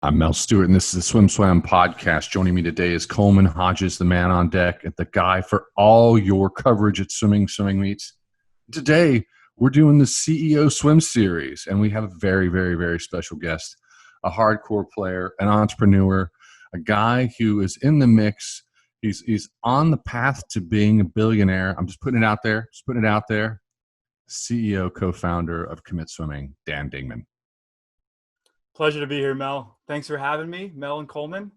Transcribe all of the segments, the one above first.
I'm Mel Stewart, and this is the SwimSwam podcast. Joining me today is Coleman Hodges, the man on deck, and the guy for all your coverage at swimming meets. Today, we're doing the CEO Swim Series, and we have a very, very, very special guest, a hardcore player, an entrepreneur, a guy who is in the mix. He's on the path to being a billionaire. I'm just putting it out there. CEO, co-founder of Commit Swimming, Dan Dingman. Pleasure to be here, Mel. Thanks for having me, Mel and Coleman.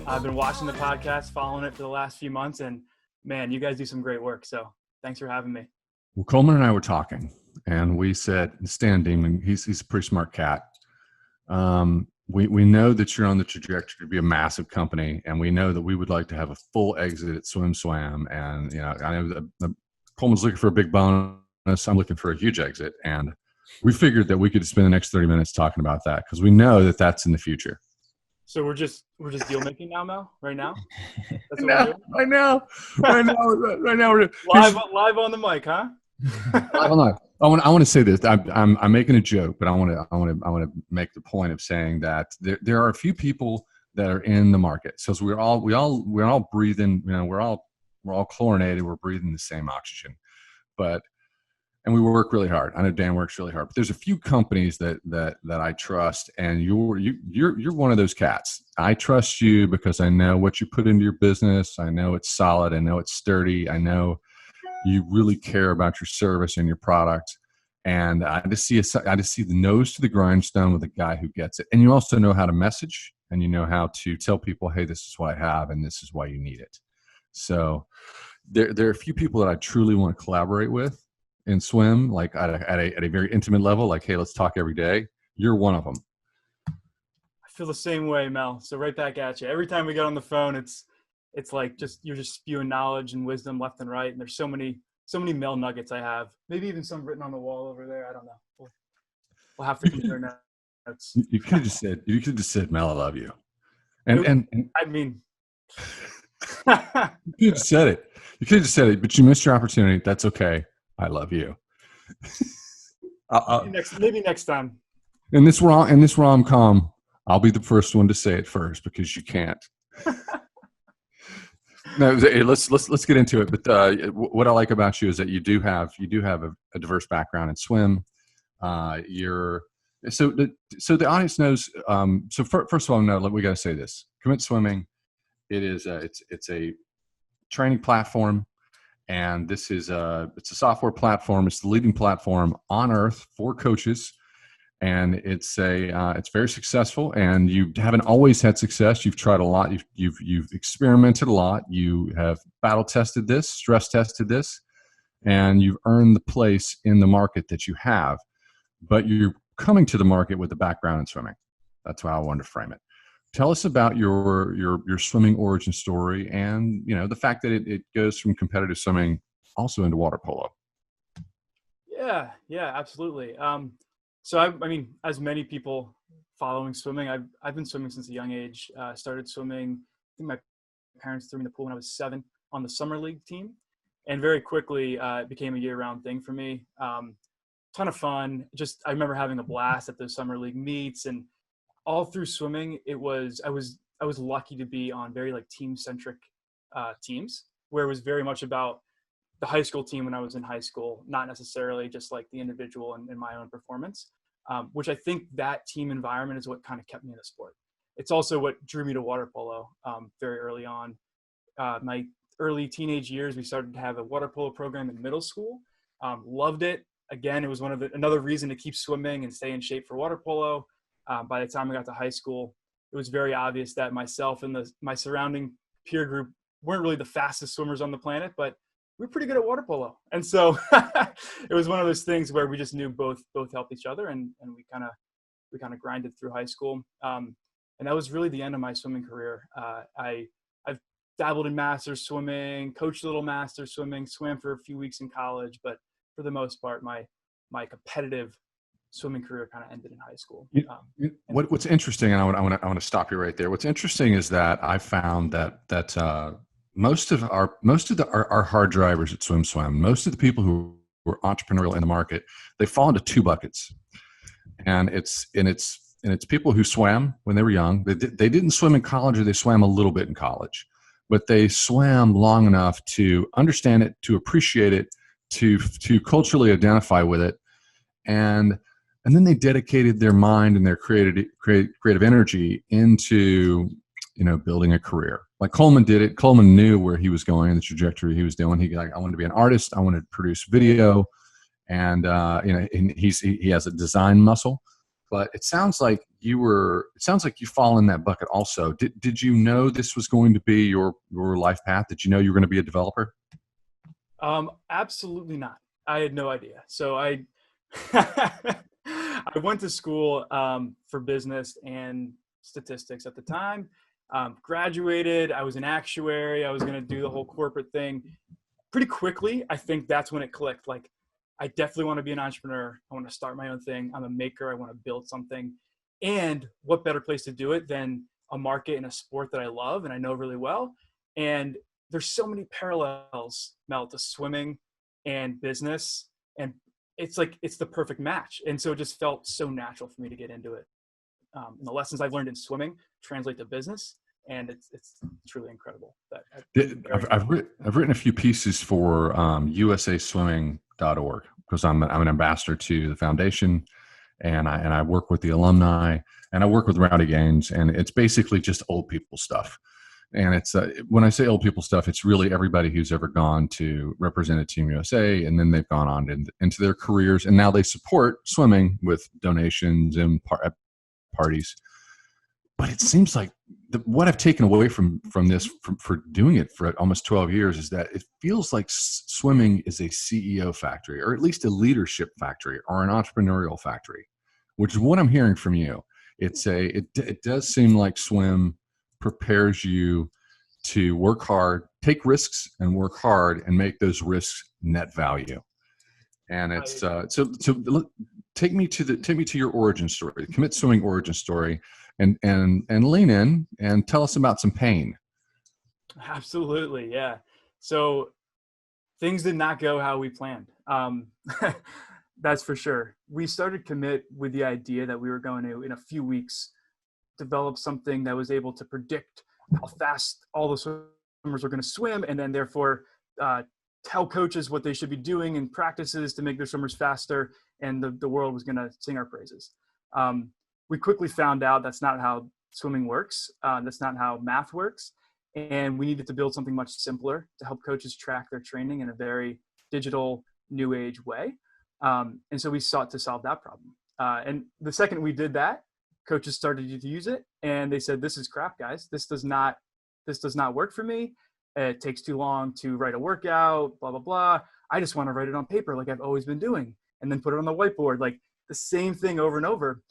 I've been watching the podcast, following it for the last few months, and man, you guys do some great work. So thanks for having me. Well, Coleman and I were talking, and we said, Stan Dingman, he's a pretty smart cat. We know that you're on the trajectory to be a massive company, and we know that we would like to have a full exit at SwimSwam. And I know that Coleman's looking for a big bonus. I'm looking for a huge exit, and we figured that we could spend the next 30 minutes talking about that because we know that that's in the future. So we're just deal making now, Mel. Right now. That's what we're doing? Right now. We're live on the mic, huh? I want to say this. I'm making a joke, but I want to make the point of saying that there are a few people that are in the market. So we're all breathing. We're all chlorinated. We're breathing the same oxygen, and we work really hard. I know Dan works really hard, but there's a few companies that I trust, and you're one of those cats. I trust you because I know what you put into your business. I know it's solid. I know it's sturdy. I know you really care about your service and your product. And I just see the nose to the grindstone with a guy who gets it. And you also know how to message, and you know how to tell people, hey, this is what I have and this is why you need it. So there are a few people that I truly want to collaborate with in swim, like at a very intimate level, like, hey, let's talk every day. You're one of them. I feel the same way, Mel. So right back at you. Every time we get on the phone, it's like you're just spewing knowledge and wisdom left and right. And there's so many Mel nuggets I have. Maybe even some written on the wall over there. I don't know. We'll have to compare notes. You could have just said, Mel, I love you. And I mean, you could have said it. You could have just said it, but you missed your opportunity. That's okay. I love you. Maybe next time. In this rom-com, I'll be the first one to say it first because you can't. No, let's get into it. But what I like about you is that you do have a diverse background in swim. So the audience knows. So first of all, no, we got to say this: Commit Swimming. It is it's a training platform, and it's a software platform. It's the leading platform on earth for coaches. And it's very successful, and you haven't always had success. You've tried a lot. You've experimented a lot. You have battle tested this, stress tested this, and you've earned the place in the market that you have. But you're coming to the market with a background in swimming. That's how I wanted to frame it. Tell us about your swimming origin story, and the fact that it goes from competitive swimming also into water polo. Yeah, absolutely. So I mean, as many people following swimming, I've been swimming since a young age. Started swimming. I think my parents threw me in the pool when I was 7 on the summer league team, and very quickly it became a year-round thing for me. Ton of fun. I remember having a blast at those summer league meets, and all through swimming, I was lucky to be on very like team-centric teams, where it was very much about the high school team when I was in high school, not necessarily just like the individual and my own performance, which I think that team environment is what kind of kept me in the sport. It's also what drew me to water polo very early on. My early teenage years, we started to have a water polo program in middle school. Loved it. Again, it was another reason to keep swimming and stay in shape for water polo. By the time I got to high school, it was very obvious that myself and my surrounding peer group weren't really the fastest swimmers on the planet, but we're pretty good at water polo. And so it was one of those things where we just knew both helped each other, and we kind of grinded through high school. And that was really the end of my swimming career. I've dabbled in masters swimming, coached a little masters swimming, swam for a few weeks in college, but for the most part, my competitive swimming career kind of ended in high school. What's interesting, and I want to stop you right there. What's interesting is that I found that most of our hard drivers at SwimSwam, most of the people who were entrepreneurial in the market, they fall into two buckets, and it's people who swam when they were young. They didn't swim in college, or they swam a little bit in college, but they swam long enough to understand it, to appreciate it, to culturally identify with it, and then they dedicated their mind and their creative energy into building a career. Like Coleman did it. Coleman knew where he was going and the trajectory he was doing. I wanted to be an artist. I wanted to produce video, and and he has a design muscle. But it sounds like you fall in that bucket also. Did you know this was going to be your life path? Did you know you were going to be a developer? Absolutely not. I had no idea. So I I went to school for business and statistics at the time. Graduated. I was an actuary. I was going to do the whole corporate thing. Pretty quickly, I think that's when it clicked. Like, I definitely want to be an entrepreneur. I want to start my own thing. I'm a maker. I want to build something. And what better place to do it than a market in a sport that I love and I know really well. And there's so many parallels, Mel, to swimming and business. And it's the perfect match. And so it just felt so natural for me to get into it. And the lessons I've learned in swimming translate to business. And it's truly incredible. I've written a few pieces for usaswimming.org because I'm an ambassador to the foundation, and I work with the alumni, and I work with Rowdy Gaines, and it's basically just old people stuff. And it's when I say old people stuff, it's really everybody who's ever gone to represent a Team USA, and then they've gone on into their careers, and now they support swimming with donations and parties. But it seems like what I've taken away from this for doing it for almost 12 years is that it feels like swimming is a CEO factory, or at least a leadership factory, or an entrepreneurial factory, which is what I'm hearing from you. It does seem like swim prepares you to work hard, take risks, and work hard, and make those risks net value. And it's so take me to your origin story, the Commit Swimming origin story. And lean in and tell us about some pain. Absolutely. Yeah. So things did not go how we planned. That's for sure. We started Commit with the idea that we were going to, in a few weeks, develop something that was able to predict how fast all the swimmers were going to swim, and then therefore tell coaches what they should be doing in practices to make their swimmers faster, and the world was going to sing our praises. We quickly found out that's not how swimming works. That's not how math works. And we needed to build something much simpler to help coaches track their training in a very digital, new age way. And so we sought to solve that problem. And the second we did that, coaches started to use it, and they said, "This is crap, guys. This does not work for me. It takes too long to write a workout, blah, blah, blah. I just want to write it on paper like I've always been doing, and then put it on the whiteboard, like the same thing over and over."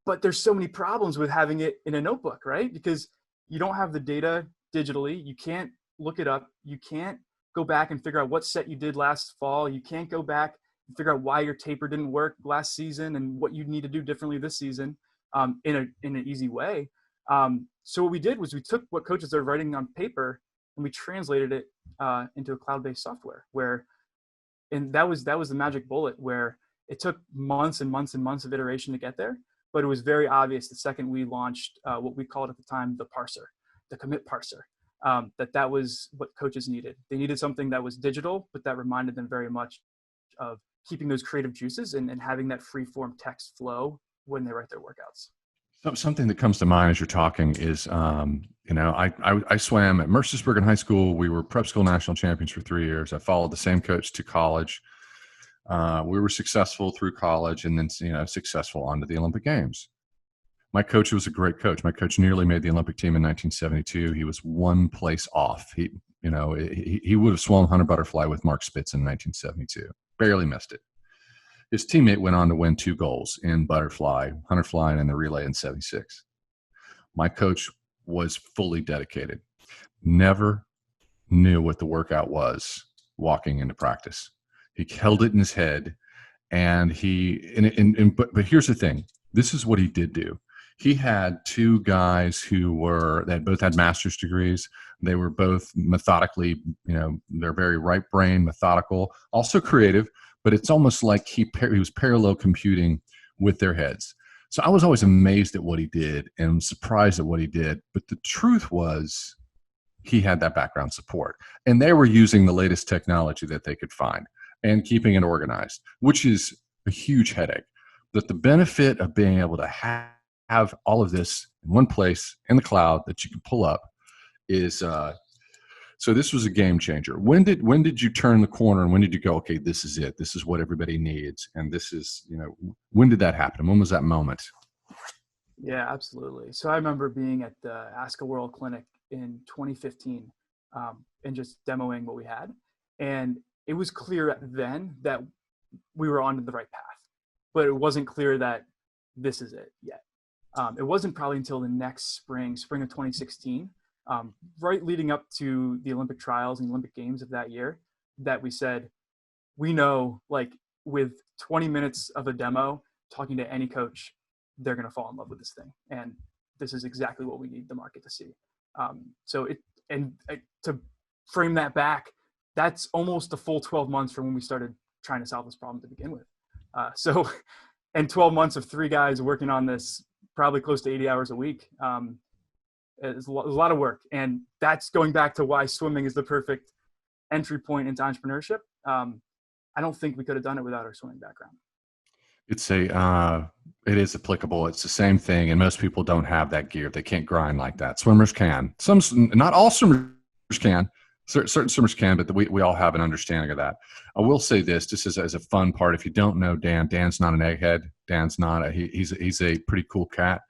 But there's so many problems with having it in a notebook, right? Because you don't have the data digitally. You can't look it up. You can't go back and figure out what set you did last fall. You can't go back and figure out why your taper didn't work last season and what you need to do differently this season in an easy way. So what we did was we took what coaches are writing on paper and we translated it into a cloud-based software and that was the magic bullet, where it took months and months and months of iteration to get there. But it was very obvious the second we launched what we called at the time the parser, the Commit parser, that was what coaches needed. They needed something that was digital, but that reminded them very much of keeping those creative juices and having that free form text flow when they write their workouts. Something that comes to mind as you're talking is, I swam at Mercersburg High School. We were prep school national champions for 3 years. I followed the same coach to college. We were successful through college, and then successful onto the Olympic Games. My coach was a great coach. My coach nearly made the Olympic team in 1972. He was one place off. He would have swum 100 butterfly with Mark Spitz in 1972. Barely missed it. His teammate went on to win 2 golds in butterfly, 100 fly, and in the relay in 76. My coach was fully dedicated. Never knew what the workout was walking into practice. He held it in his head, and but here's the thing. This is what he did do. He had two guys that both had master's degrees. They were both methodically, they're very right brain, methodical, also creative, but it's almost like he was parallel computing with their heads. So I was always amazed at what he did and surprised at what he did. But the truth was, he had that background support, and they were using the latest technology that they could find and keeping it organized, which is a huge headache. But the benefit of being able to have all of this in one place in the cloud that you can pull up is so this was a game changer. When did you turn the corner, and when did you go, okay, this is it, this is what everybody needs, and this is, when did that happen? When was that moment? Yeah, absolutely. So I remember being at the Ask a World Clinic in 2015, and just demoing what we had. And it was clear then that we were on the right path, but it wasn't clear that this is it yet. It wasn't probably until the next spring of 2016, right leading up to the Olympic trials and Olympic Games of that year, that we said, we know, like, with 20 minutes of a demo, talking to any coach, they're going to fall in love with this thing. And this is exactly what we need the market to see. To frame that back, that's almost a full 12 months from when we started trying to solve this problem to begin with. And 12 months of three guys working on this, probably close to 80 hours a week, is a lot of work. And that's going back to why swimming is the perfect entry point into entrepreneurship. I don't think we could have done it without our swimming background. It is applicable. It's the same thing, and most people don't have that gear. They can't grind like that. Swimmers can. Not all swimmers can. Certain swimmers can, but we all have an understanding of that. I will say this, just as a fun part. If you don't know Dan, Dan's not an egghead. Dan's not. He's a pretty cool cat.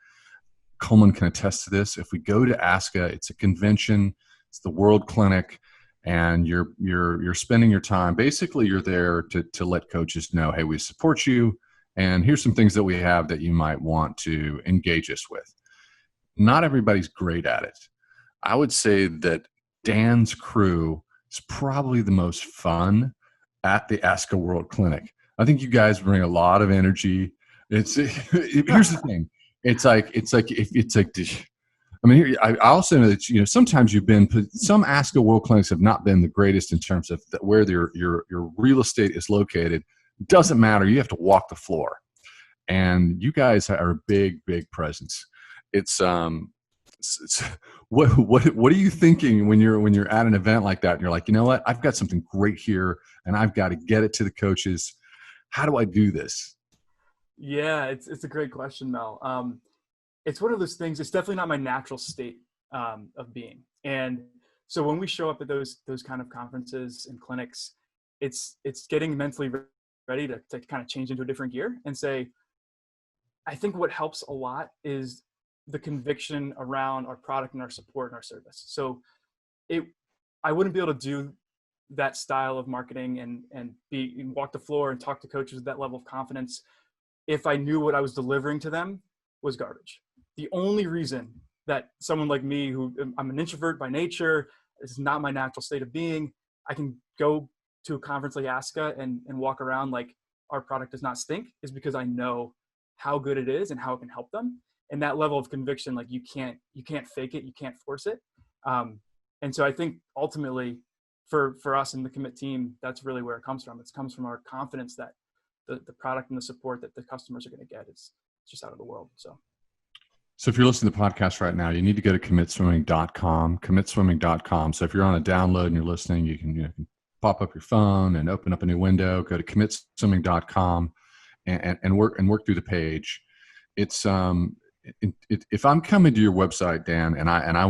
Coleman can attest to this. If we go to ASCA, it's a convention. It's the World Clinic. And you're spending your time. Basically, you're there to let coaches know, hey, we support you, and here's some things that we have that you might want to engage us with. Not everybody's great at it. I would say that Dan's crew is probably the most fun at the ASCA World Clinic. I think you guys bring a lot of energy. Here's the thing. I mean, I also know that sometimes some ASCA World Clinics have not been the greatest in terms of where your real estate is located. Doesn't matter. You have to walk the floor, and you guys are a big presence. What are you thinking when you're at an event like that and you're like, you know what, I've got something great here and I've got to get it to the coaches. How do I do this? Yeah, it's a great question, Mel. It's one of those things. It's definitely not my natural state of being. And so when we show up at those kind of conferences and clinics, it's getting mentally ready to kind of change into a different gear and say, I think what helps a lot is the conviction around our product and our support and our service. So I wouldn't be able to do that style of marketing and walk the floor and talk to coaches with that level of confidence if I knew what I was delivering to them was garbage. The only reason that someone like me, who I'm an introvert by nature, this is not my natural state of being, I can go to a conference like ASCA and walk around like our product does not stink, is because I know how good it is and how it can help them. And that level of conviction, like you can't fake it, you can't force it. And so I think ultimately for us in the Commit team, that's really where it comes from. It comes from our confidence that the product and the support that the customers are going to get is just out of the world. So if you're listening to the podcast right now, you need to go to commitswimming.com. So if you're on a download and you're listening, you can pop up your phone and open up a new window, go to commitswimming.com and work through the page. It's if I'm coming to your website, Dan, and I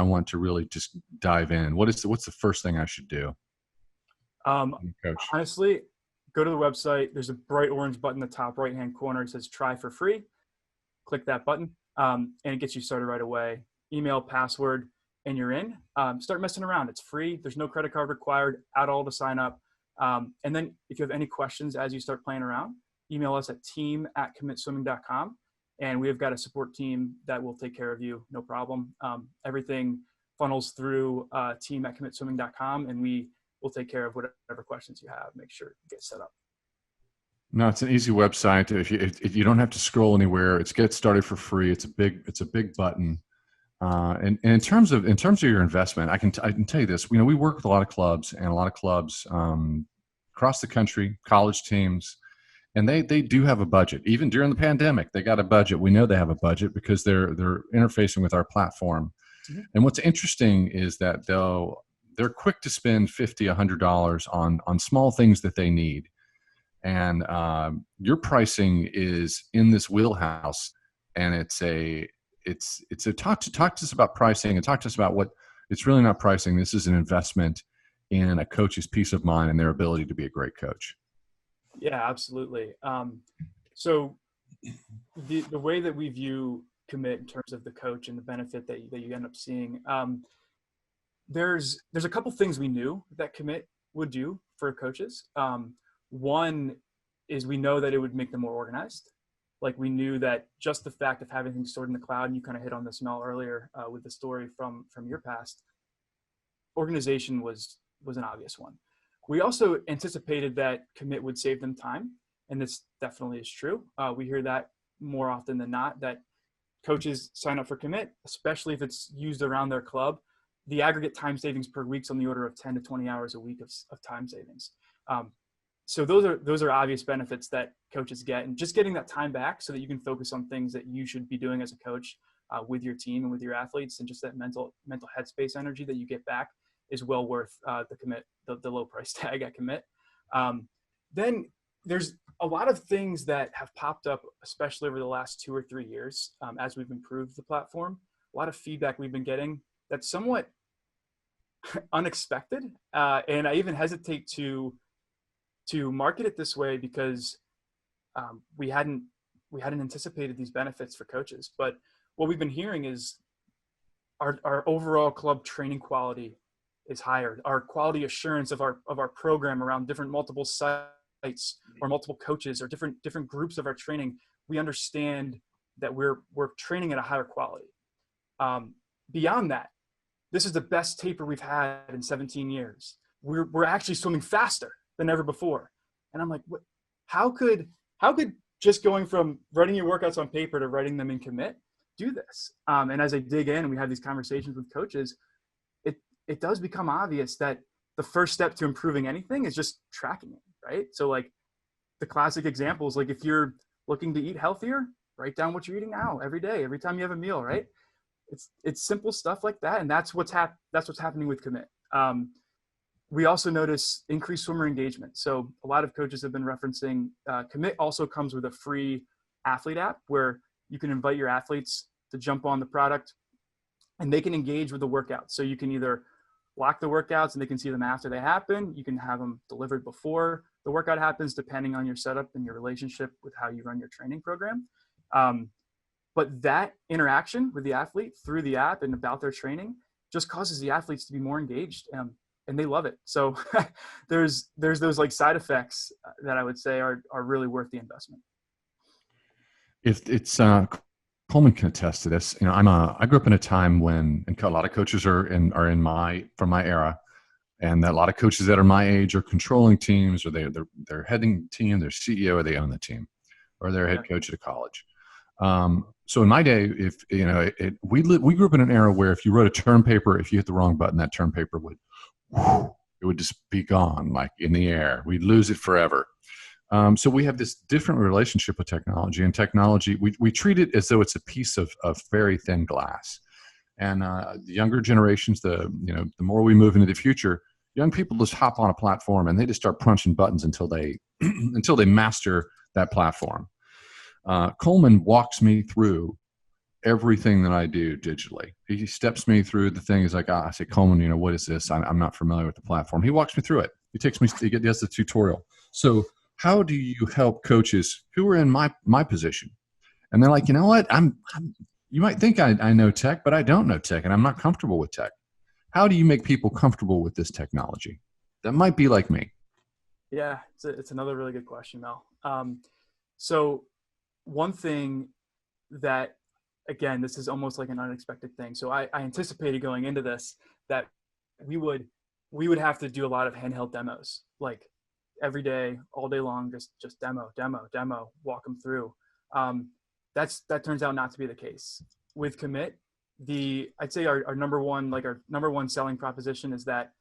want to really just dive in, what's the first thing I should do? Coach? Honestly, go to the website. There's a bright orange button in the top right-hand corner. It says try for free. Click that button, and it gets you started right away. Email, password, and you're in. Start messing around. It's free. There's no credit card required at all to sign up. And then if you have any questions as you start playing around, email us at team@commitswimming.com. And we have got a support team that will take care of you. No problem. Everything funnels through team@commitswimming.com. And we we'll take care of whatever questions you have, make sure you get set up. No, it's an easy website. If you don't have to scroll anywhere, it's get started for free. It's a big button. And in terms of your investment, I can tell you this. We work with a lot of clubs across the country, college teams, and they do have a budget. Even during the pandemic, they got a budget. We know they have a budget because they're interfacing with our platform. Mm-hmm. And what's interesting is that they're quick to spend $50, $100 on small things that they need. And your pricing is in this wheelhouse, and it's a talk to us about pricing, and talk to us about what it's really not pricing. This is an investment in a coach's peace of mind and their ability to be a great coach. Yeah, absolutely. So the way that we view commit in terms of the coach and the benefit that you end up seeing, there's a couple things we knew that commit would do for coaches. One is we know that it would make them more organized. Like, we knew that just the fact of having things stored in the cloud, and you kind of hit on this, Mel, earlier with the story from your past, organization was an obvious one. We also anticipated that commit would save them time, and this definitely is true. We hear that more often than not, that coaches sign up for commit, especially if it's used around their club. The aggregate time savings per week is on the order of 10 to 20 hours a week of time savings. So those are obvious benefits that coaches get, and just getting that time back so that you can focus on things that you should be doing as a coach with your team and with your athletes, and just that mental headspace energy that you get back is well worth the commit, the low price tag at commit. Then there's a lot of things that have popped up, especially over the last 2 or 3 years as we've improved the platform. A lot of feedback we've been getting that's somewhat unexpected, and I even hesitate to market it this way because we hadn't anticipated these benefits for coaches. But what we've been hearing is our overall club training quality is higher. Our quality assurance of our program around multiple sites or multiple coaches or different groups of our training, we understand that we're training at a higher quality. Beyond that, this is the best taper we've had in 17 years. We're actually swimming faster than ever before. And I'm like, what? How could just going from writing your workouts on paper to writing them in commit do this? And as I dig in and we have these conversations with coaches, it does become obvious that the first step to improving anything is just tracking it, right? So like the classic examples, like if you're looking to eat healthier, write down what you're eating now every day, every time you have a meal, right? It's simple stuff like that, and that's what's happening with commit. We also notice increased swimmer engagement. So a lot of coaches have been referencing commit also comes with a free athlete app where you can invite your athletes to jump on the product and they can engage with the workout. So you can either block the workouts and they can see them after they happen. You can have them delivered before the workout happens, depending on your setup and your relationship with how you run your training program. But that interaction with the athlete through the app and about their training just causes the athletes to be more engaged, and they love it. So there's those like side effects that I would say are really worth the investment. If it's Coleman can attest to this. I grew up in a time when, and a lot of coaches are from my era, and that a lot of coaches that are my age are controlling teams, or they're heading the team, they're CEO, or they own the team, or they're head coach at a college. So in my day, we grew up in an era where if you wrote a term paper, if you hit the wrong button, that term paper would just be gone, like in the air. We'd lose it forever. So we have this different relationship with technology, and technology, we treat it as though it's a piece of very thin glass. And the younger generations, the more we move into the future, young people just hop on a platform and they just start punching buttons until they master that platform. Coleman walks me through everything that I do digitally. He steps me through the thing. He's like, I say, Coleman, what is this? I'm not familiar with the platform. He walks me through it. He does the tutorial. So how do you help coaches who are in my position? And they're like, you know what? You might think I know tech, but I don't know tech, and I'm not comfortable with tech. How do you make people comfortable with this technology that might be like me? Yeah, it's another really good question, Mel. So one thing that, again, this is almost like an unexpected thing. So I anticipated going into this that we would we would have to do a lot of handheld demos, like every day, all day long, just demo, walk them through. Um, that turns out not to be the case with Commit. I'd say our number one selling proposition is that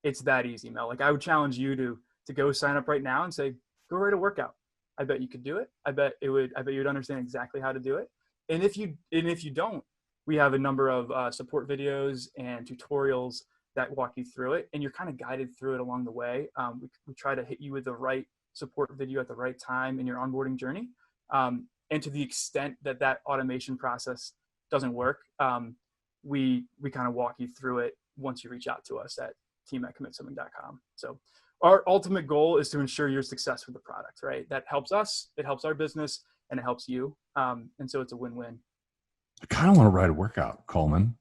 it's that easy, Mel. Like I would challenge you to go sign up right now and say, go write a workout. I bet you could do it. I bet you would understand exactly how to do it. And if you don't, we have a number of support videos and tutorials that walk you through it, and you're kind of guided through it along the way. We try to hit you with the right support video at the right time in your onboarding journey. And to the extent that that automation process doesn't work, we kind of walk you through it once you reach out to us at team@commitswimming.com. So our ultimate goal is to ensure your success with the product, right? That helps us, it helps our business, and it helps you. And so it's a win-win. I kind of want to write a workout, Coleman.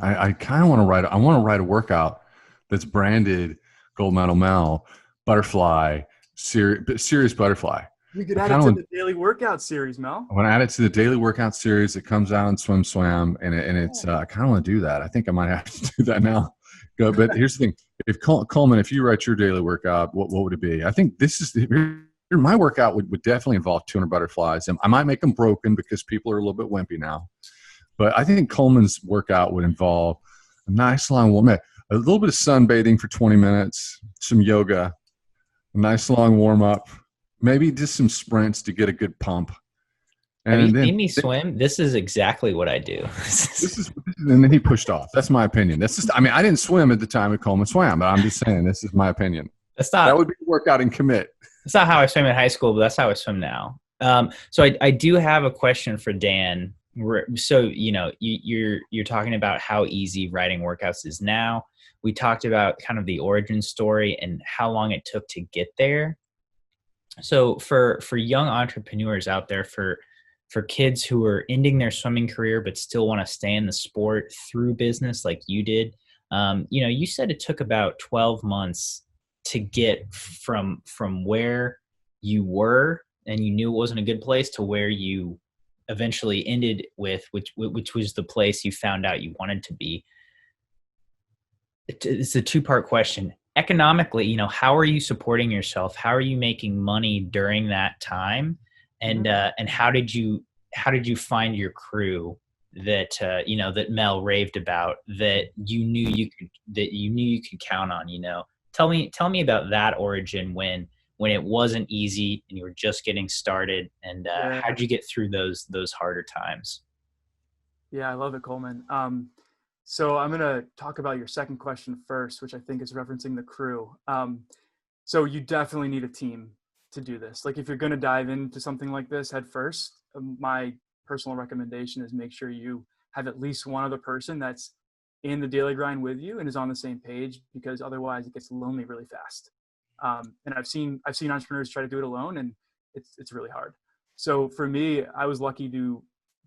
I kind of want to write a workout that's branded Gold Medal Mel, Butterfly, Serious Butterfly. We could add it to the daily workout series, Mel. I want to add it to the daily workout series that comes out on SwimSwam, and it's I kind of want to do that. I think I might have to do that now. But here's the thing: if Coleman, if you write your daily workout, what would it be? I think this is my workout would definitely involve 200 butterflies, and I might make them broken because people are a little bit wimpy now. But I think Coleman's workout would involve a nice long warm, a little bit of sunbathing for 20 minutes, some yoga, a nice long warm up, maybe just some sprints to get a good pump. And have you seen me swim? This is exactly what I do. And then he pushed off. That's my opinion. That's just, I mean, I didn't swim at the time that Coleman swam, but I'm just saying this is my opinion. That would be a workout and Commit. That's not how I swim in high school, but that's how I swim now. So I do have a question for Dan. So, you know, you're talking about how easy writing workouts is now. We talked about kind of the origin story and how long it took to get there. So for young entrepreneurs out there, for kids who are ending their swimming career but still want to stay in the sport through business like you did, you know, you said it took about 12 months to get from where you were and you knew it wasn't a good place to where you eventually ended with, which was the place you found out you wanted to be. It's a two-part question. Economically, you know, how are you supporting yourself? How are you making money during that time? And how did you find your crew that you know, that Mel raved about, that you knew you could count on? You know, tell me about that origin when it wasn't easy and you were just getting started, and how did you get through those harder times? Yeah, I love it, Coleman. So I'm going to talk about your second question first, which I think is referencing the crew. So you definitely need a team to do this. Like if you're going to dive into something like this head first, my personal recommendation is make sure you have at least one other person that's in the daily grind with you and is on the same page, because otherwise it gets lonely really fast. And I've seen entrepreneurs try to do it alone, and it's really hard. So for me, I was lucky to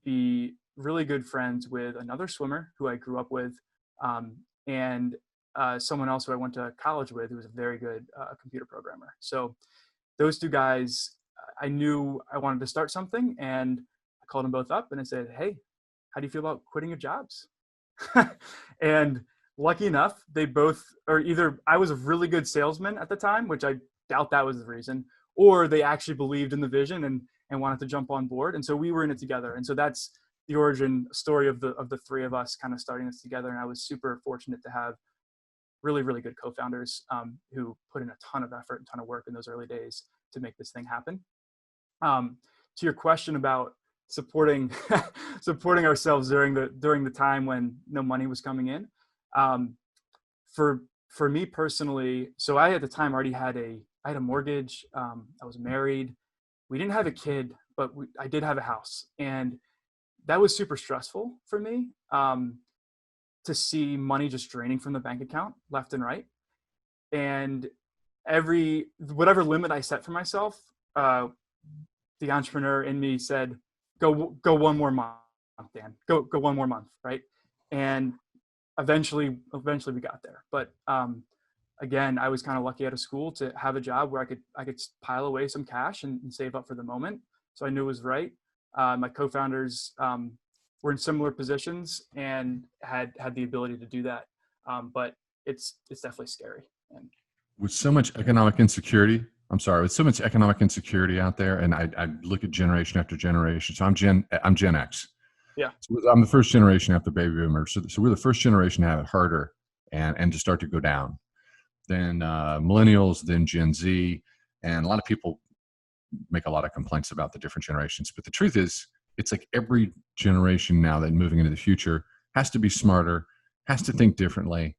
be really good friends with another swimmer who I grew up with, and someone else who I went to college with who was a very good computer programmer. So those two guys, I knew I wanted to start something, and I called them both up and I said, hey, how do you feel about quitting your jobs? And lucky enough, they both, or either I was a really good salesman at the time, which I doubt that was the reason, or they actually believed in the vision and wanted to jump on board. And so we were in it together. And so that's the origin story of the three of us kind of starting this together. And I was super fortunate to have really, really good co-founders who put in a ton of effort and ton of work in those early days to make this thing happen. To your question about supporting ourselves during the time when no money was coming in, for me personally, so I at the time already had a mortgage. I was married. We didn't have a kid, but I did have a house, and that was super stressful for me, to see money just draining from the bank account left and right. And whatever limit I set for myself, the entrepreneur in me said, go one more month, Dan, go one more month. Right. And eventually we got there. But, again, I was kind of lucky out of school to have a job where I could pile away some cash and save up for the moment. So I knew it was right. My co-founders were in similar positions and had the ability to do that. But it's definitely scary. And with so much economic insecurity, I'm sorry, with so much economic insecurity out there, and I look at generation after generation. So I'm Gen X. yeah, So I'm the first generation after baby boomers. So we're the first generation to have it harder and to start to go down. Then millennials, then Gen Z, and a lot of people make a lot of complaints about the different generations. But the truth is, it's like every generation now that moving into the future has to be smarter, has to think differently,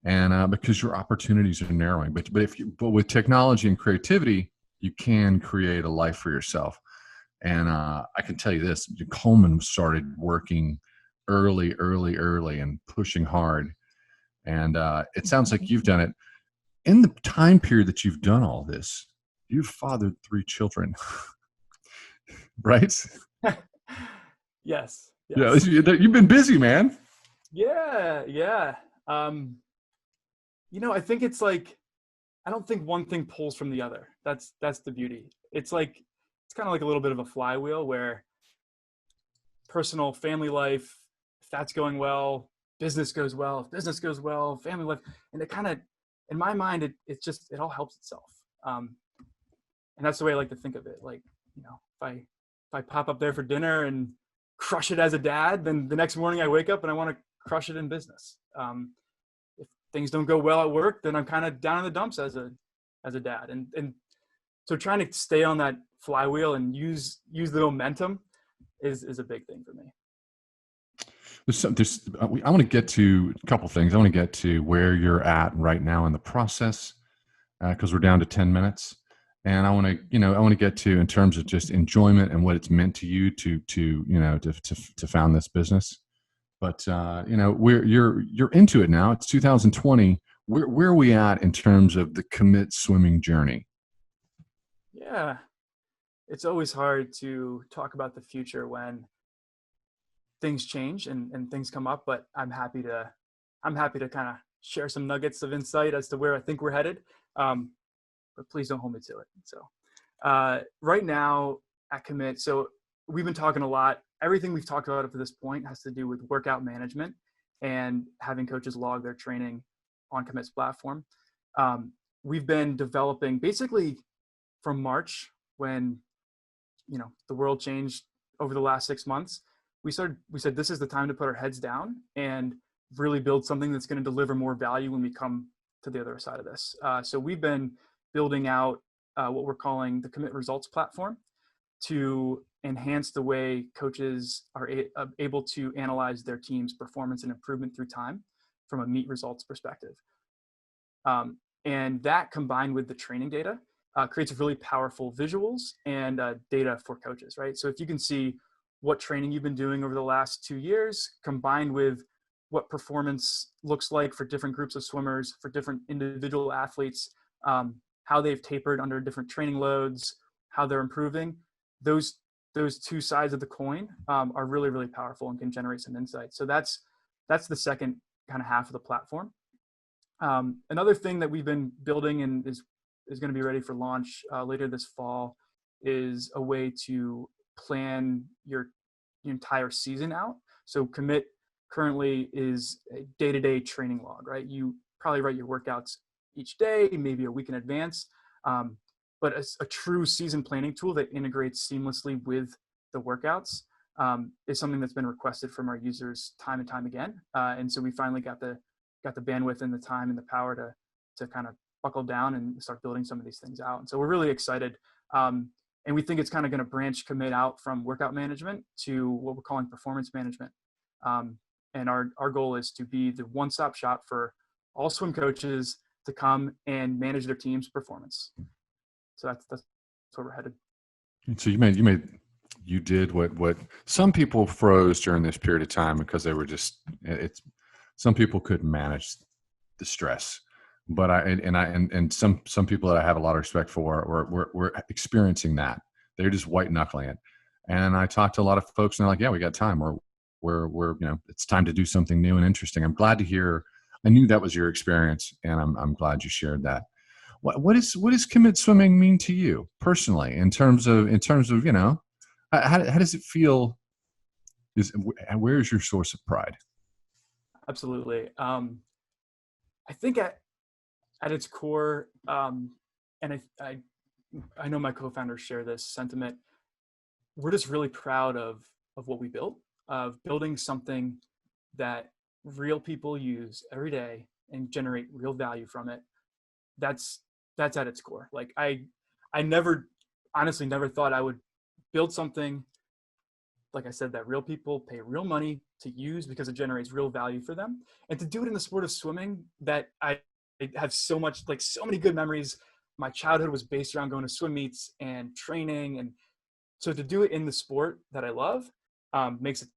and because your opportunities are narrowing. But with technology and creativity, you can create a life for yourself. And I can tell you this: Coleman started working early, and pushing hard. And it sounds like you've done it in the time period that you've done all this. You've fathered 3 children, right? yes, Yeah, yes, you've been busy, man. yeah. I think it's like, I don't think one thing pulls from the other. That's the beauty. It's kind of like a little bit of a flywheel where personal, family life, if that's going well, business goes well. If business goes well, family life, and it kind of, in my mind, it all helps itself. And that's the way I like to think of it. Like, if I pop up there for dinner and crush it as a dad, then the next morning I wake up and I want to crush it in business. If things don't go well at work, then I'm kind of down in the dumps as a dad. And so trying to stay on that flywheel and use the momentum is a big thing for me. I want to get to a couple things. I want to get to where you're at right now in the process, because we're down to 10 minutes. And I want to get to, in terms of just enjoyment and what it's meant to you to found this business. But you're into it now. It's 2020. Where are we at in terms of the Commit swimming journey? Yeah, it's always hard to talk about the future when things change and things come up. But I'm happy to kind of share some nuggets of insight as to where I think we're headed. But please don't hold me to it. So right now at Commit, so we've been talking a lot. Everything we've talked about up to this point has to do with workout management and having coaches log their training on Commit's platform. We've been developing basically from March, when the world changed over the last 6 months. We said this is the time to put our heads down and really build something that's going to deliver more value when we come to the other side of this. So we've been building out what we're calling the Commit Results platform to enhance the way coaches are able to analyze their team's performance and improvement through time from a meet results perspective. And that, combined with the training data, creates really powerful visuals and data for coaches, right? So if you can see what training you've been doing over the last 2 years, combined with what performance looks like for different groups of swimmers, for different individual athletes, how they've tapered under different training loads, how they're improving, those 2 sides of the coin are really, really powerful and can generate some insight. So that's the second kind of half of the platform. Another thing that we've been building and is going to be ready for launch later this fall is a way to plan your entire season out. So Commit currently is a day-to-day training log, right? You probably write your workouts each day, maybe a week in advance. But a true season planning tool that integrates seamlessly with the workouts is something that's been requested from our users time and time again. And so we finally got the bandwidth and the time and the power to kind of buckle down and start building some of these things out. And so we're really excited. And we think it's kind of going to branch Commit out from workout management to what we're calling performance management. And our goal is to be the one-stop shop for all swim coaches to come and manage their team's performance. So that's where we're headed. So you did what some people froze during this period of time because they were some people couldn't manage the stress, but some people that I have a lot of respect for were experiencing that. They're just white knuckling it. And I talked to a lot of folks and they're like, yeah, we got time. We're it's time to do something new and interesting. I'm glad to hear. I knew that was your experience, and I'm glad you shared that. What does Commit swimming mean to you personally in terms of how does it feel? Where is your source of pride? Absolutely. I think at its core, and I know my co-founders share this sentiment. We're just really proud of what we built, of building something that real people use every day and generate real value from it. That's at its core. Like I honestly never thought I would build something, like I said, that real people pay real money to use because it generates real value for them, and to do it in the sport of swimming that I have so many good memories. My childhood was based around going to swim meets and training, and so to do it in the sport that I love makes it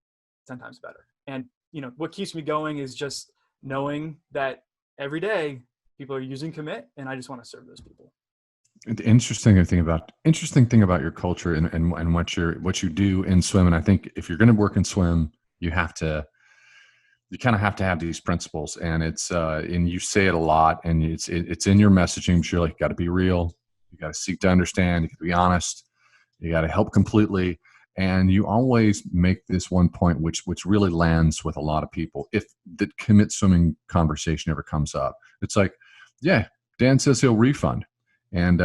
10 times better. And what keeps me going is just knowing that every day people are using Commit, and I just want to serve those people. The interesting thing about your culture and what you do in swim, and I think if you're going to work in swim, you kind of have to have these principles, and it's and you say it a lot, and it's in your messaging. But you're like, you got to be real, you got to seek to understand, you got to be honest, you got to help completely, and you always make this one point which really lands with a lot of people. If the Commit swimming conversation ever comes up, it's like, yeah, Dan says he'll refund. And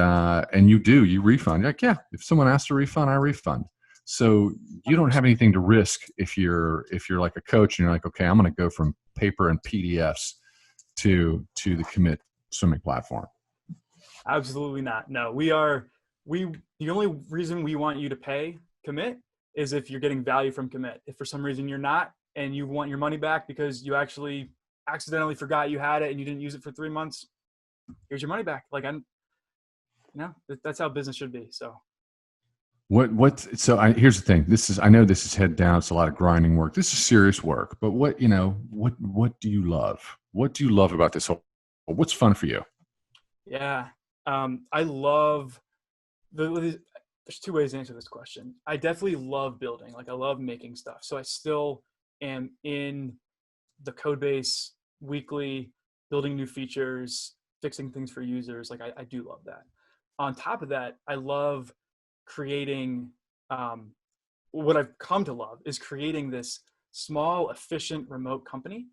you refund. You're like, yeah, if someone asks to refund, I refund. So you don't have anything to risk if you're like a coach and you're like, okay, I'm going to go from paper and PDFs to the Commit swimming platform. Absolutely not. No, the only reason we want you to pay Commit is if you're getting value from Commit. If for some reason you're not, and you want your money back because you actually accidentally forgot you had it and you didn't use it for 3 months, here's your money back. Like that's how business should be. So here's the thing. I know this is head down. It's a lot of grinding work. This is serious work, but what do you love? What do you love about this whole, what's fun for you? Yeah. I love there's two ways to answer this question. I definitely love building. Like I love making stuff. So I still am in the code base weekly, building new features, fixing things for users. Like I do love that. On top of that, I love creating, what I've come to love is creating this small, efficient, remote company.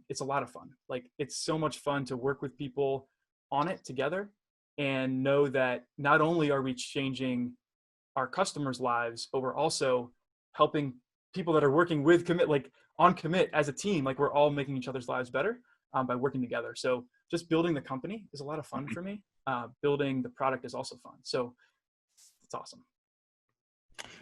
It's a lot of fun. Like it's so much fun to work with people on it together and know that not only are we changing our customers' lives, but we're also helping people that are working with Commit, like on Commit as a team. Like we're all making each other's lives better by working together. So just building the company is a lot of fun for me. Building the product is also fun. So it's awesome.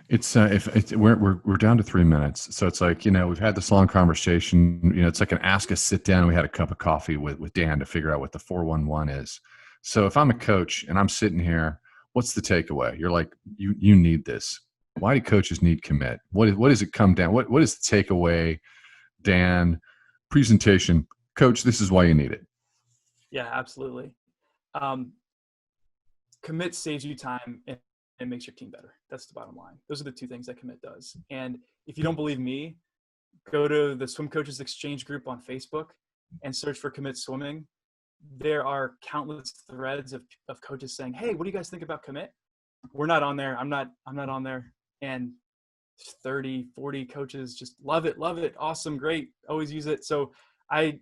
It's we're down to 3 minutes. So it's like, we've had this long conversation, it's like an ask us sit down. We had a cup of coffee with Dan to figure out what the 411 is. So if I'm a coach and I'm sitting here, what's the takeaway? You're like, you need this. Why do coaches need Commit? What does it come down? What is the takeaway, Dan? Presentation, coach, this is why you need it. Yeah, absolutely. Commit saves you time and makes your team better. That's the bottom line. Those are the two things that Commit does. And if you don't believe me, go to the Swim Coaches Exchange group on Facebook and search for Commit Swimming. There are countless threads of coaches saying, hey, what do you guys think about Commit? We're not on there. I'm not on there. And 30, 40 coaches just love it. Awesome. Great. Always use it. So I'm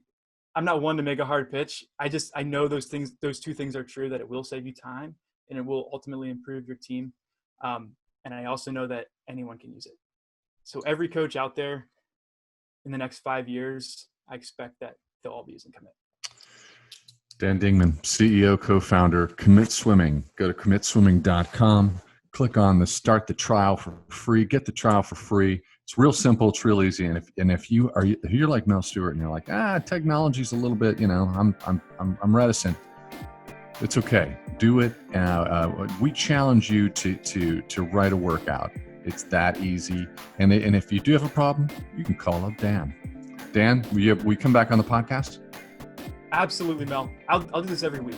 not one to make a hard pitch. I know those two things are true, that it will save you time and it will ultimately improve your team. And I also know that anyone can use it. So every coach out there in the next 5 years, I expect that they'll all be using Commit. Dan Dingman, CEO, co-founder, Commit Swimming. Go to commitswimming.com. Click on the start the trial for free. Get the trial for free. It's real simple. It's real easy. And if you're like Mel Stewart and you're like, technology's a little bit, I'm reticent. It's okay. Do it. We challenge you to write a workout. It's that easy. And if you do have a problem, you can call up Dan. Dan, will you come back on the podcast? Absolutely, Mel. I'll do this every week.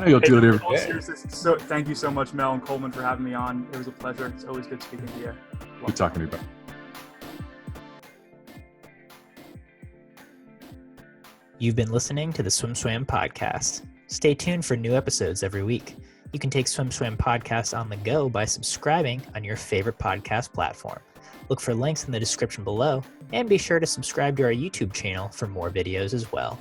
You'll do it every day. So thank you so much, Mel and Coleman, for having me on. It was a pleasure. It's always good speaking to you. Good talking to you, buddy. You've been listening to the SwimSwam podcast. Stay tuned for new episodes every week. You can take SwimSwam podcast on the go by subscribing on your favorite podcast platform. Look for links in the description below, and be sure to subscribe to our YouTube channel for more videos as well.